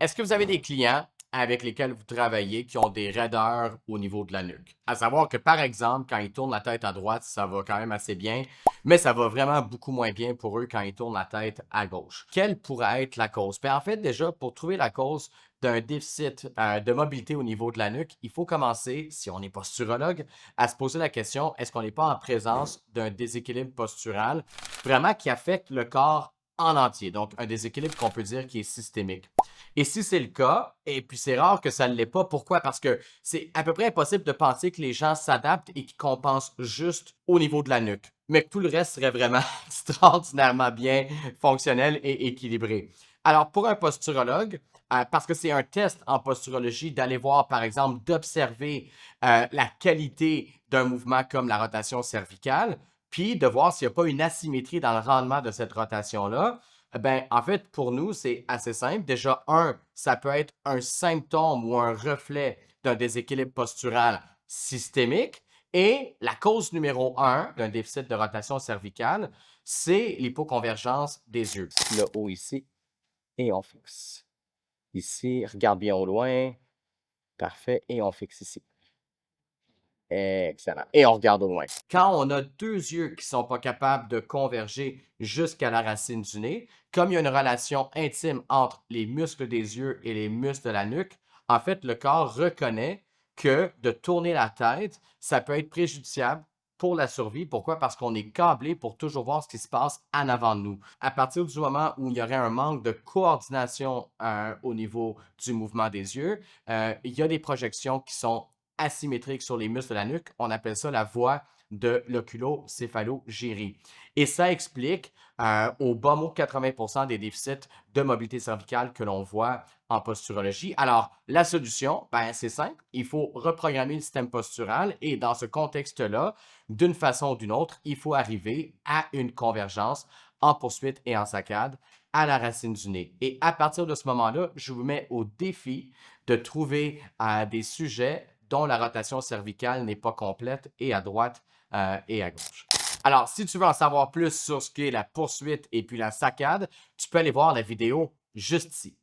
Est-ce que vous avez des clients avec lesquels vous travaillez qui ont des raideurs au niveau de la nuque? À savoir que, par exemple, quand ils tournent la tête à droite, ça va quand même assez bien, mais ça va vraiment beaucoup moins bien pour eux quand ils tournent la tête à gauche. Quelle pourrait être la cause? En fait, déjà, pour trouver la cause d'un déficit de mobilité au niveau de la nuque, il faut commencer, si on est posturologue, à se poser la question, est-ce qu'on n'est pas en présence d'un déséquilibre postural vraiment qui affecte le corps en entier? Donc, un déséquilibre qu'on peut dire qui est systémique. Et si c'est le cas, et puis c'est rare que ça ne l'est pas, pourquoi? Parce que c'est à peu près impossible de penser que les gens s'adaptent et qu'ils compensent juste au niveau de la nuque, mais que tout le reste serait vraiment extraordinairement bien fonctionnel et équilibré. Alors, pour un posturologue, parce que c'est un test en posturologie d'aller voir, par exemple, d'observer la qualité d'un mouvement comme la rotation cervicale, puis de voir s'il n'y a pas une asymétrie dans le rendement de cette rotation-là. Ben, en fait, pour nous, c'est assez simple. Déjà, ça peut être un symptôme ou un reflet d'un déséquilibre postural systémique. Et la cause numéro un d'un déficit de rotation cervicale, c'est l'hypoconvergence des yeux. Le haut ici, et on fixe. Ici, regarde bien au loin. Parfait. Et on fixe ici. Excellent. Et on regarde au loin. Quand on a deux yeux qui ne sont pas capables de converger jusqu'à la racine du nez, comme il y a une relation intime entre les muscles des yeux et les muscles de la nuque, en fait, le corps reconnaît que de tourner la tête, ça peut être préjudiciable pour la survie. Pourquoi? Parce qu'on est câblé pour toujours voir ce qui se passe en avant de nous. À partir du moment où il y aurait un manque de coordination au niveau du mouvement des yeux, il y a des projections qui sont asymétrique sur les muscles de la nuque. On appelle ça la voie de l'oculocéphalogérie. Et ça explique au bas mot 80% des déficits de mobilité cervicale que l'on voit en posturologie. Alors, la solution, ben, c'est simple. Il faut reprogrammer le système postural et dans ce contexte-là, d'une façon ou d'une autre, il faut arriver à une convergence en poursuite et en saccade à la racine du nez. Et à partir de ce moment-là, je vous mets au défi de trouver des sujets dont la rotation cervicale n'est pas complète et à droite et à gauche. Alors, si tu veux en savoir plus sur ce qu'est la poursuite et puis la saccade, tu peux aller voir la vidéo juste ici.